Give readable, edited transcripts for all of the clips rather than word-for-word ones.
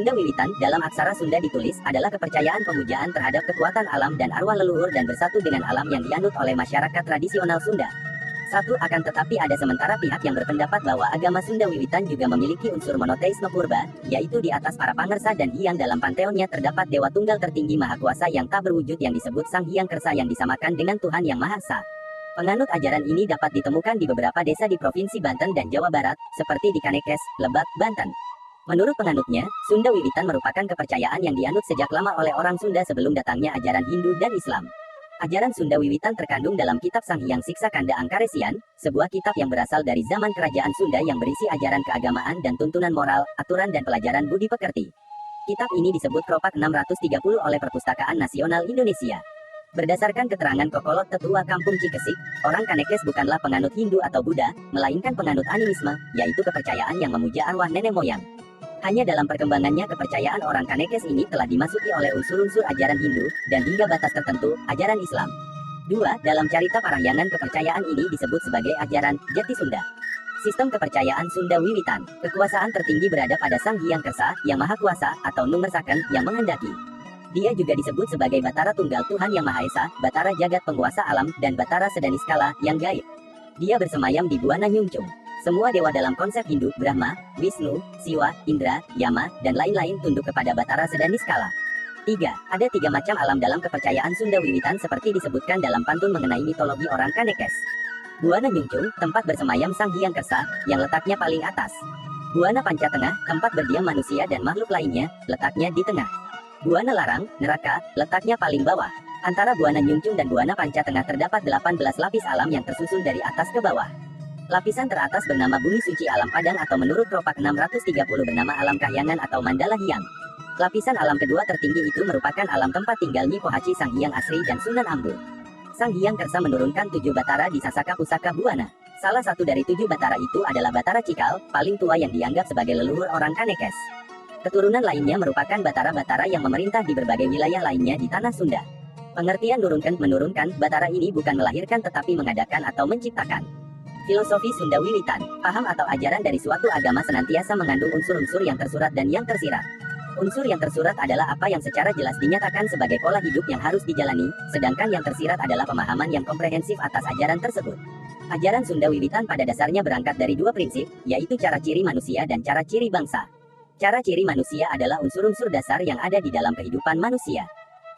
Sunda Wiwitan dalam aksara Sunda ditulis adalah kepercayaan pemujaan terhadap kekuatan alam dan arwah leluhur dan bersatu dengan alam yang dianut oleh masyarakat tradisional Sunda. Satu akan tetapi ada sementara pihak yang berpendapat bahwa agama Sunda Wiwitan juga memiliki unsur monoteisme purba, yaitu di atas para pangersa dan hyang dalam panteonnya terdapat dewa tunggal tertinggi maha kuasa yang tak berwujud yang disebut Sang Hyang Kersa yang disamakan dengan Tuhan Yang Maha Esa. Penganut ajaran ini dapat ditemukan di beberapa desa di Provinsi Banten dan Jawa Barat, seperti di Kanekes, Lebak, Banten. Menurut penganutnya, Sunda Wiwitan merupakan kepercayaan yang dianut sejak lama oleh orang Sunda sebelum datangnya ajaran Hindu dan Islam. Ajaran Sunda Wiwitan terkandung dalam kitab Sang Hyang Siksa Kanda Angkaresian, sebuah kitab yang berasal dari zaman kerajaan Sunda yang berisi ajaran keagamaan dan tuntunan moral, aturan dan pelajaran budi pekerti. Kitab ini disebut Kropak 630 oleh Perpustakaan Nasional Indonesia. Berdasarkan keterangan Kokolot Tetua Kampung Cikesik, orang Kanekes bukanlah penganut Hindu atau Buddha, melainkan penganut animisme, yaitu kepercayaan yang memuja arwah nenek moyang. Hanya dalam perkembangannya kepercayaan orang Kanekes ini telah dimasuki oleh unsur-unsur ajaran Hindu, dan hingga batas tertentu, ajaran Islam. 2. Dalam carita Parahyangan kepercayaan ini disebut sebagai ajaran Jati Sunda. Sistem kepercayaan Sunda Wiwitan, kekuasaan tertinggi berada pada Sang Hyang Kersa, yang Maha Kuasa, atau Nungmersaken, yang menghendaki. Dia juga disebut sebagai Batara Tunggal Tuhan Yang Maha Esa, Batara Jagat Penguasa Alam, dan Batara Sedaniskala, yang gaib. Dia bersemayam di Buana Nyungcung. Semua dewa dalam konsep Hindu, Brahma, Wisnu, Siwa, Indra, Yama, dan lain-lain tunduk kepada Batara Sedaniskala. 3. Ada 3 macam alam dalam kepercayaan Sunda Wiwitan seperti disebutkan dalam pantun mengenai mitologi orang Kanekes. Buana Nyungcung, tempat bersemayam Sang Hyang Kersa, yang letaknya paling atas. Buana Panca Tengah, tempat berdiam manusia dan makhluk lainnya, letaknya di tengah. Buana Larang, neraka, letaknya paling bawah. Antara Buana Nyungcung dan Buana Panca Tengah terdapat 18 lapis alam yang tersusun dari atas ke bawah. Lapisan teratas bernama Bumi Suci Alam Padang atau menurut Kropak 630 bernama Alam Kahyangan atau Mandala Hyang. Lapisan alam kedua tertinggi itu merupakan alam tempat tinggal Nyi Pohaci Sang Hyang Asri dan Sunan Ambu. Sang Hyang Kersa menurunkan 7 batara di Sasaka Pusaka Buana. Salah satu dari 7 batara itu adalah Batara Cikal, paling tua yang dianggap sebagai leluhur orang Kanekes. Keturunan lainnya merupakan batara-batara yang memerintah di berbagai wilayah lainnya di tanah Sunda. Pengertian menurunkan, batara ini bukan melahirkan tetapi mengadakan atau menciptakan. Filosofi Sunda Wiwitan, paham atau ajaran dari suatu agama senantiasa mengandung unsur-unsur yang tersurat dan yang tersirat. Unsur yang tersurat adalah apa yang secara jelas dinyatakan sebagai pola hidup yang harus dijalani, sedangkan yang tersirat adalah pemahaman yang komprehensif atas ajaran tersebut. Ajaran Sunda Wiwitan pada dasarnya berangkat dari 2 prinsip, yaitu cara ciri manusia dan cara ciri bangsa. Cara ciri manusia adalah unsur-unsur dasar yang ada di dalam kehidupan manusia.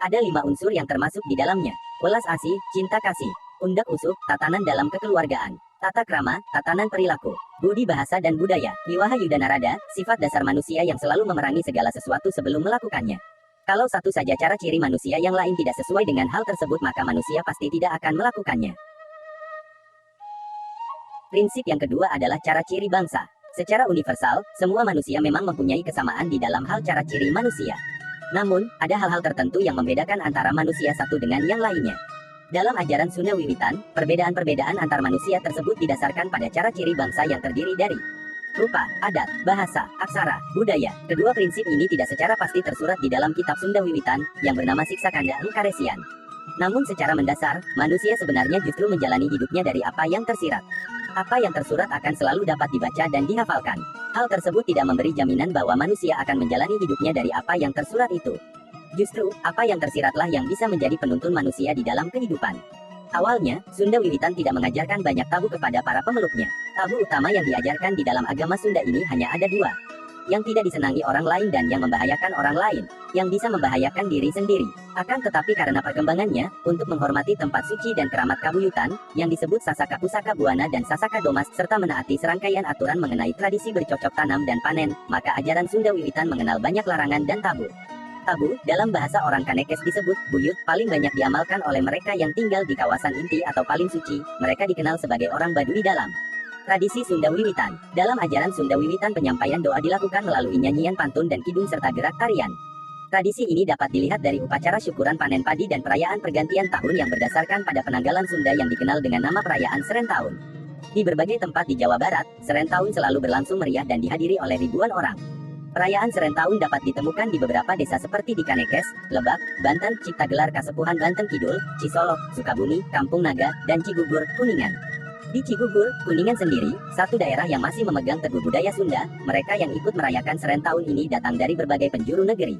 Ada 5 unsur yang termasuk di dalamnya: welas asih, cinta kasih, undak usuk, tatanan dalam kekeluargaan, tata krama, tatanan perilaku, budi bahasa dan budaya, wiwaha yuda narada, sifat dasar manusia yang selalu memerangi segala sesuatu sebelum melakukannya. Kalau satu saja cara ciri manusia yang lain tidak sesuai dengan hal tersebut maka manusia pasti tidak akan melakukannya. Prinsip yang kedua adalah cara ciri bangsa. Secara universal, semua manusia memang mempunyai kesamaan di dalam hal cara ciri manusia. Namun, ada hal-hal tertentu yang membedakan antara manusia satu dengan yang lainnya. Dalam ajaran Sunda Wiwitan, perbedaan-perbedaan antar manusia tersebut didasarkan pada cara ciri bangsa yang terdiri dari rupa, adat, bahasa, aksara, budaya. Kedua prinsip ini tidak secara pasti tersurat di dalam kitab Sunda Wiwitan, yang bernama Siksa Kanda Angkaresian. Namun secara mendasar, manusia sebenarnya justru menjalani hidupnya dari apa yang tersirat. Apa yang tersurat akan selalu dapat dibaca dan dihafalkan. Hal tersebut tidak memberi jaminan bahwa manusia akan menjalani hidupnya dari apa yang tersurat itu. Justru, apa yang tersiratlah yang bisa menjadi penuntun manusia di dalam kehidupan. Awalnya, Sunda Wiwitan tidak mengajarkan banyak tabu kepada para pemeluknya. Tabu utama yang diajarkan di dalam agama Sunda ini hanya ada 2. Yang tidak disenangi orang lain dan yang membahayakan orang lain. Yang bisa membahayakan diri sendiri. Akan tetapi karena perkembangannya, untuk menghormati tempat suci dan keramat kabuyutan, yang disebut Sasaka Pusaka Buana dan Sasaka Domas, serta menaati serangkaian aturan mengenai tradisi bercocok tanam dan panen, maka ajaran Sunda Wiwitan mengenal banyak larangan dan tabu. Tabu, dalam bahasa orang Kanekes disebut buyut, paling banyak diamalkan oleh mereka yang tinggal di kawasan inti atau paling suci. Mereka dikenal sebagai orang Baduy dalam tradisi Sunda Wiwitan. Dalam ajaran Sunda Wiwitan penyampaian doa dilakukan melalui nyanyian pantun dan kidung serta gerak tarian. Tradisi ini dapat dilihat dari upacara syukuran panen padi dan perayaan pergantian tahun yang berdasarkan pada penanggalan Sunda yang dikenal dengan nama perayaan Serentahun. Di berbagai tempat di Jawa Barat, Serentahun selalu berlangsung meriah dan dihadiri oleh ribuan orang. Perayaan Serentahun dapat ditemukan di beberapa desa seperti di Kanekes, Lebak, Banten, Ciptagelar Kasepuhan Banten Kidul, Cisolok, Sukabumi, Kampung Naga, dan Cigugur, Kuningan. Di Cigugur, Kuningan sendiri, satu daerah yang masih memegang teguh budaya Sunda, mereka yang ikut merayakan Seren tahun ini datang dari berbagai penjuru negeri.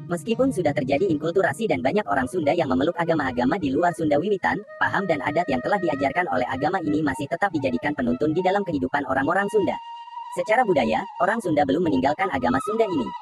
Meskipun sudah terjadi inkulturasi dan banyak orang Sunda yang memeluk agama-agama di luar Sunda wiwitan, paham dan adat yang telah diajarkan oleh agama ini masih tetap dijadikan penuntun di dalam kehidupan orang-orang Sunda. Secara budaya, orang Sunda belum meninggalkan agama Sunda ini.